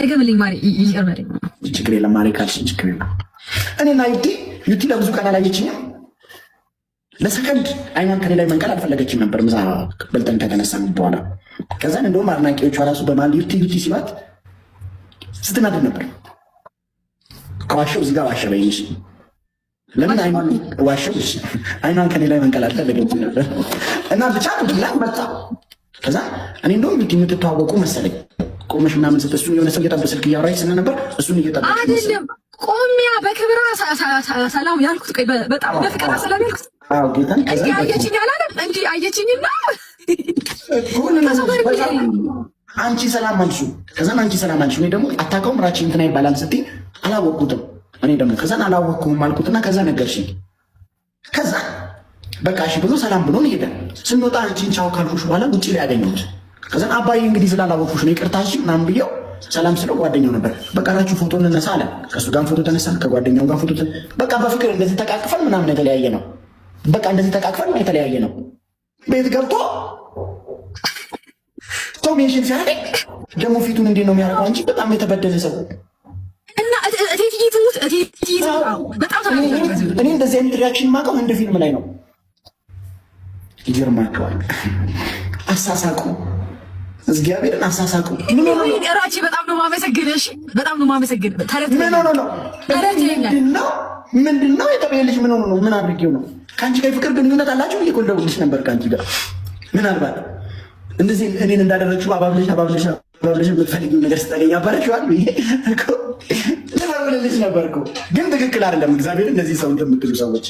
አይገምልኝ ማሪ ይቀርበልኝ ችግር የለም ማሪ ካልሽ ችግር የለም። እኔና ዩቲ ለብዙ ቀን አላየችኝም። ለሰከንድ አይኗን ከኔ ላይ መንቀል አልፈለገችም ነበር ምሳ በልተን ከተነሳን በኋላ። ከዛን እንደውም አድናቂዎቿ ራሱ በማል ዩቲ ሲሏት ስትናደድ ነበር። ከዋሸው እዚህ ጋር ዋሸ በይኝ ለምን አይኗን ዋሸው? አይኗን ከኔ ላይ መንቀል አልፈለገችም ነበር እና ብቻ ብላ መጣ። ከዛ እኔ እንደውም ዩቲ የምትተዋወቁ መሰለኝ ቆመሽ ምናምን ስትል እሱን የሆነ ሰው እየጠበቀ ስልክ እያወራች ስለነበር እሱን እየጠበቀ አይደለም ቆሚያ በክብራ ሰላም ያልኩት በጣም በፍቅር ሰላም ያልኩት ጌታን እንጂ አየችኝ አላለም እንጂ አየችኝና አንቺ ሰላም አልሽው። ከዛን አንቺ ሰላም አልሽው። እኔ ደግሞ አታውቀውም ራቺ እንትና ይባላል ስትይ አላወቅኩትም። እኔ ደግሞ ከዛን አላወቅኩም አልኩትና ከዛ ነገርሽኝ። ከዛ በቃ እሺ ብሎ ሰላም ብሎን ሄደ። ስንወጣ አንቺን ቻው ካልኩሽ በኋላ ውጭ ላይ ያገኘሁት። ከዛን አባዬ እንግዲህ ስላላወቅኩሽ ነው ይቅርታ እሺ ምናምን ብዬው ሰላም ስለው ጓደኛው ነበር። በቃ ራችሁ ፎቶ እንነሳ አለ። ከእሱ ጋር ፎቶ ተነሳን፣ ከጓደኛው ጋር ፎቶ በቃ በፍቅር እንደዚህ ተቃቅፈን ምናምን የተለያየ ነው። በቃ እንደዚህ ተቃቅፈን የተለያየ ነው። ቤት ገብቶ ቶሜሽን ሲያደግ ደግሞ ፊቱን እንዴት ነው የሚያደርገው? አንቺ በጣም የተበደለ ሰው እና እቴትዬ ትሙት በጣም እኔ እንደዚህ አይነት ሪያክሽን የማውቀው እንደ ፊልም ላይ ነው። ይገርማቸዋል። አሳሳቁ እግዚአብሔርን አሳሳቁ። ራቺ በጣም ነው የማመሰግንሽ፣ በጣም ነው የማመሰግን። ምንድን ነው የተበየልሽ? ምን ሆኖ ነው? ምን አድርጌው ነው? ከአንቺ ጋር ፍቅር ግንኙነት አላችሁ? እየቆለቡልሽ ነበር ከአንቺ ጋር ምናልባት እንደዚህ እኔን እንዳደረግሽው አባብለሽ የምትፈልጊው ነገር ስታገኝ አባረችዋል ልበብልልሽ ነበር እኮ። ግን ትክክል አይደለም። እግዚአብሔር እንደዚህ ሰው እንደምትሉ ሰዎች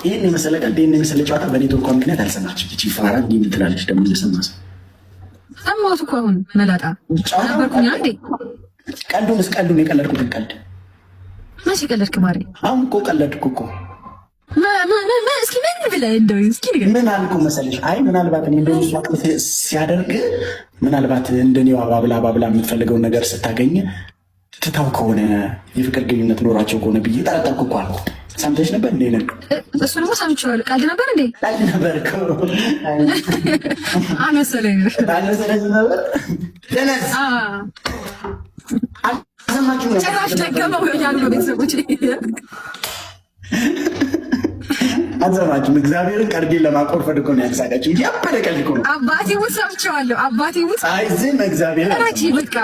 ይህን የመሰለ ቀልድ ይህን የመሰለ ጨዋታ በኔትወርኳ ምክንያት አልሰማችም። እቺ ፋራ እንዲህ የምትላለች ደግሞ እየሰማ ሰው ሰማሁት እኮ አሁን መላጣ ነበርኩኝ። አንዴ ቀልዱን የቀለድኩትን ቀልድ መቼ ቀለድክ ማሬ? አሁን እኮ ቀለድኩ እኮ እስኪ ምን ብለህ እንደው እስኪ ንገረኝ። ምን አልኩ መሰለሽ? አይ ምናልባት እኔ እንደው ሲያደርግ ምናልባት እንደኔው አባብላ የምትፈልገውን ነገር ስታገኝ ትታው ከሆነ የፍቅር ግንኙነት ኖሯቸው ከሆነ ብዬ ጠረጠርኩ እኮ አልኩ። ሰምተሽ ነበር እንዴ? እሱ ደግሞ ሰምቼዋለሁ። ቀልድ ነበር እንዴ? ቀልድ ነበር እኮ አልመሰለኝ ነበር። ደነዝ አልሰማችሁም? ጭራሽ ደገመው ያሉ ቤተሰቦች አልሰማችሁም? እግዚአብሔርን ቀልዴን ለማቆርፈድ እኮ ነው ያሳቃችሁ እንጂ አባለ ቀልድ እኮ ነው። አባቴ ውስጥ ሰምቼዋለሁ። አባቴ ውስጥ አይ ዝም እግዚአብሔርን ራቺ በቃ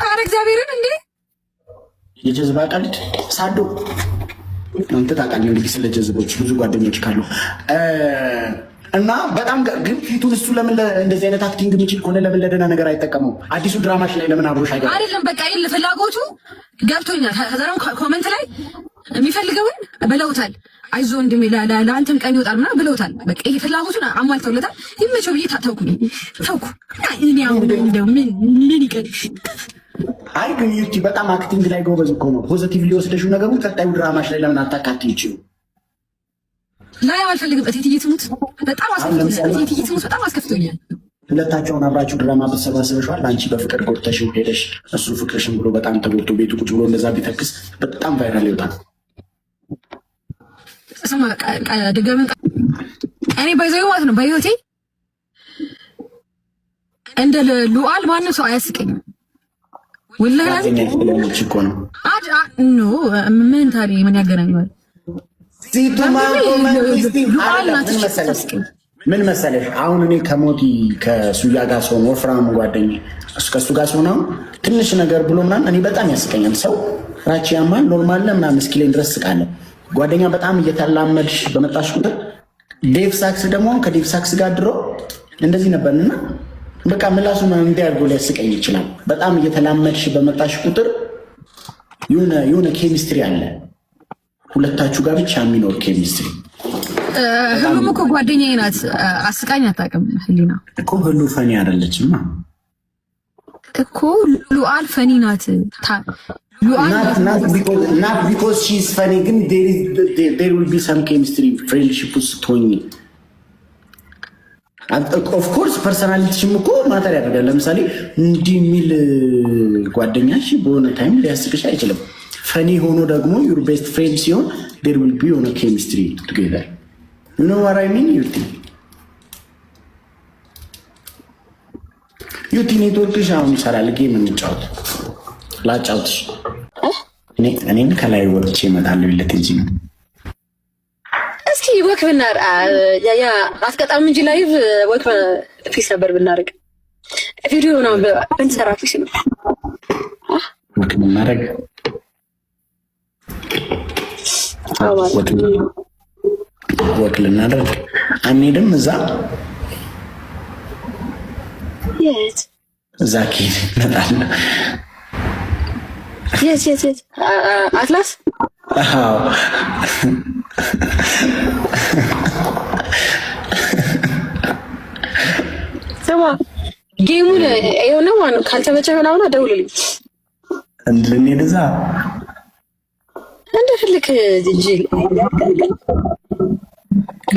ኧረ እግዚአብሔርን እንዴ የጀዝባ ቀልድ ሳዶ አንተ ታውቃለህ እንግዲህ ስለ ጀዝቦች ብዙ ጓደኞች ካሉ እና በጣም ግን ፊቱን እሱ ለምን እንደዚህ አይነት አክቲንግ የሚችል ከሆነ ለምን ለደህና ነገር አይጠቀመው? አዲሱ ድራማሽ ላይ ለምን አብሮሽ አይገባም? አይደለም በቃ ይል ፍላጎቱ ገብቶኛል። ከዛ ደግሞ ኮመንት ላይ የሚፈልገውን ብለውታል። አይዞ እንደሚ ለአንተም ቀን ይወጣል ምናምን ብለውታል። በቃ ይሄ ፍላጎቱን አሟልተውለታል። ይመቸው ብዬ ተውኩ። እኔ አሁን እንደው ምን ይቀርሽ? አይ ግን ዩቲ በጣም አክቲንግ ላይ ጎበዝ እኮ ነው። ፖዚቲቭሊ ወስደሽው ነገሩን ቀጣዩ ድራማሽ ላይ ለምን አታካትይው? ላይ አልፈልግም። እቴትዬ ትሙት በጣም አስከፍቶኛል። እቴትዬ ትሙት በጣም አስከፍቶኛል። ሁለታቸውን አብራችሁ ድራማ በተሰባሰበሽዋል። አንቺ በፍቅር ጎድተሽው ሄደሽ እሱ ፍቅርሽን ብሎ በጣም ተጎድቶ ቤቱ ቁጭ ብሎ እንደዛ ቢተክስ በጣም ቫይራል ይወጣል። ስማ ደገመን እኔ ባይዘው ማለት ነው በህይወቴ እንደ ሉዓል ማንም ሰው አያስቀኝም። ወላሂ እኮ ነው ኖ ምን ታዲያ ምን ያገናኘዋል? ምን መሰለሽ አሁን እኔ ከሞቲ ከሱያ ጋር ሰሆን ወፍራም ጓደኛ ከሱ ጋር ሰሆን አሁን ትንሽ ነገር ብሎ ምናምን እኔ በጣም ያስቀኛል። ሰው ራቺ ያማን ኖርማል ምናምን እስኪለኝ ድረስ ስቃለሁ። ጓደኛ በጣም እየተላመድሽ በመጣሽ ቁጥር ዴቭ ሳክስ ደግሞ ከዴቭ ሳክስ ጋር ድሮ እንደዚህ ነበርና በቃ ምላሱ እንዲያርጎ ሊያስቀኝ ይችላል። በጣም እየተላመድሽ በመጣሽ ቁጥር የሆነ ኬሚስትሪ አለ ሁለታችሁ ጋር ብቻ የሚኖር ኬሚስትሪ። ህሉም እኮ ጓደኛዬ ናት። አስቃኝ አታውቅም። ህሊና እኮ ህሉ ፈኒ አይደለችም እኮ ሉዓል ፈኒ ናት። not because she's funny ግን there will be some chemistry friendship ስትሆኝ ኦፍ ኮርስ ፐርሰናሊቲሽም እኮ ማተር ያደርጋል። ለምሳሌ እንዲህ የሚል ጓደኛሽ በሆነ ታይም ሊያስቅሽ አይችልም። ፈኒ ሆኖ ደግሞ ዩር ቤስት ፍሬንድ ሲሆን there will be የሆነ ኬሚስትሪ together you know what I mean? ዩቲ ኔትወርክሽ አሁን ይሰራል። ጌም እንጫወት ላጫውትሽ። እኔም ከላይ ወጥቼ እመጣለሁ። ለቴጂ ነው እስኪ ወክ ብናር ያ አትቀጣም እንጂ ላይቭ ወክ ፊስ ነበር ብናደርግ ቪዲዮ ነው ብንሰራ ፊስ ነው ወክ ብናደርግ ወክ ልናደርግ አንሄድም። እዛ የት እዛ ኬት እንመጣለን። የት አትላስ ስማ ጌሙን የሆነ ማነው ካልተመቸህ ምናምን ደውልልኝ እንድንሄድ እዛ እንደፈልክ ጅል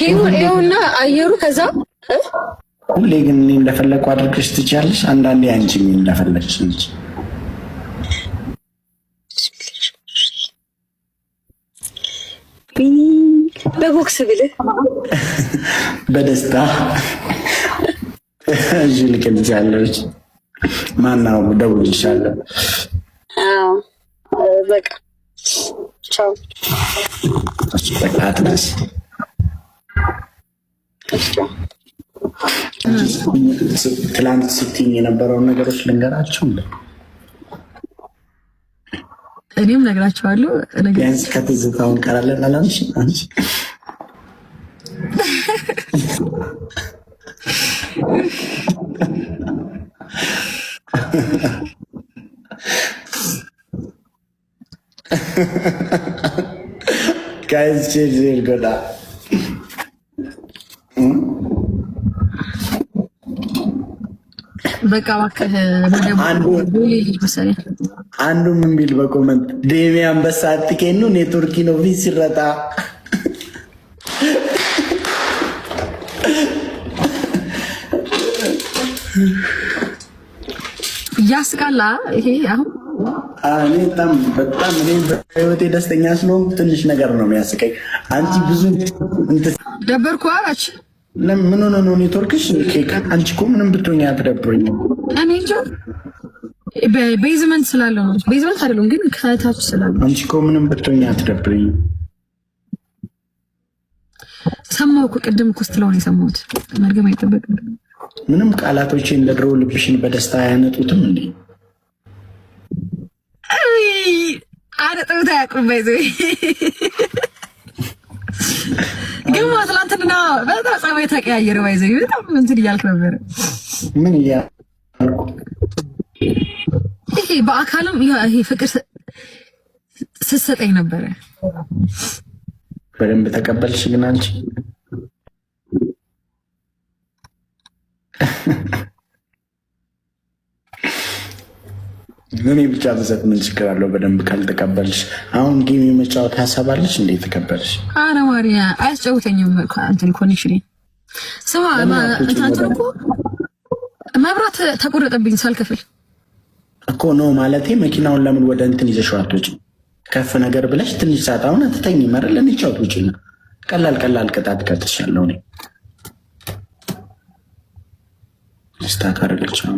ጌሙን ይኸውና አየሩ ከዛ ሁሌ ግን እኔ እንደፈለኩ አድርገሽ ትችያለሽ። አንዳንዴ አንቺ ምን እንደፈለግሽ እንጂ በቦክስ ብልህ በደስታ እሺ ልክልሻለሁ። ማናው ደውልልሻለሁ። በቃ ቻው። በቃ አትነስ። ትላንት ስትይኝ የነበረውን ነገሮች ልንገራችሁ። እኔም ነግራችኋለሁ። ቢያንስ ከትዝታው እንቀራለን አላልሽ አንቺ? Guys, change it, go down. በቃ እባክህ አንዱ ምን ቢል በኮመንት ዴሚ አንበሳ አትኬኑ ኔትወርክ ነው ቪስ ሲረጣ ያስቃላ። ይሄ አሁን በጣም እኔ በህይወቴ ደስተኛ ስለሆንኩ ትንሽ ነገር ነው የሚያስቀኝ። አንቺ ብዙ ደበርኩ አላች። ለምን ሆነ ነው ኔትወርክሽ? አንቺ እኮ ምንም ብትሆኝ አትደብሩኝ። እኔ እንጃ በቤዝመንት ስላለው ነው። ቤዝመንት አይደለም ግን ከታች ስላለው። አንቺ እኮ ምንም ብትሆኝ አትደብሩኝ። ሰማሁ እኮ ቅድም እኮ ስትለው ነው የሰማሁት። መርገም አይጠበቅም። ምንም ቃላቶቼ እንደ ድሮ ልብሽን በደስታ አያነጡትም እንዴ? አረጥታ ያቁም ባይዘይ ግን ትናንትና በጣም ጸባይ ተቀያየረ። ባይዘይ በጣም እንትን እያልክ ነበር። ምን እያልኩ? ይሄ በአካልም ይሄ ፍቅር ስትሰጠኝ ነበረ። በደንብ ተቀበልሽ ግን አንቺ እኔ ብቻ ብዘት ምን ችግር አለው? በደንብ ካልተቀበልሽ። አሁን ጌም የመጫወት ሀሳብ አለሽ እንዴ? ተቀበልሽ? አረ ማርያ አያስጨውተኝም እንትን ኮኔክሽን ስማ እንትን እኮ መብራት ተቆረጠብኝ ሳልከፍል እኮ ነው ማለቴ። መኪናውን ለምን ወደ እንትን ይዘሽው አትወጪም? ከፍ ነገር ብለሽ ትንሽ ሰዓት አሁን አትተኝ መረ ለንቻውት ውጪ ነው። ቀላል ቅጣት ቀጥሻለሁ እኔ ስታካረለች ነው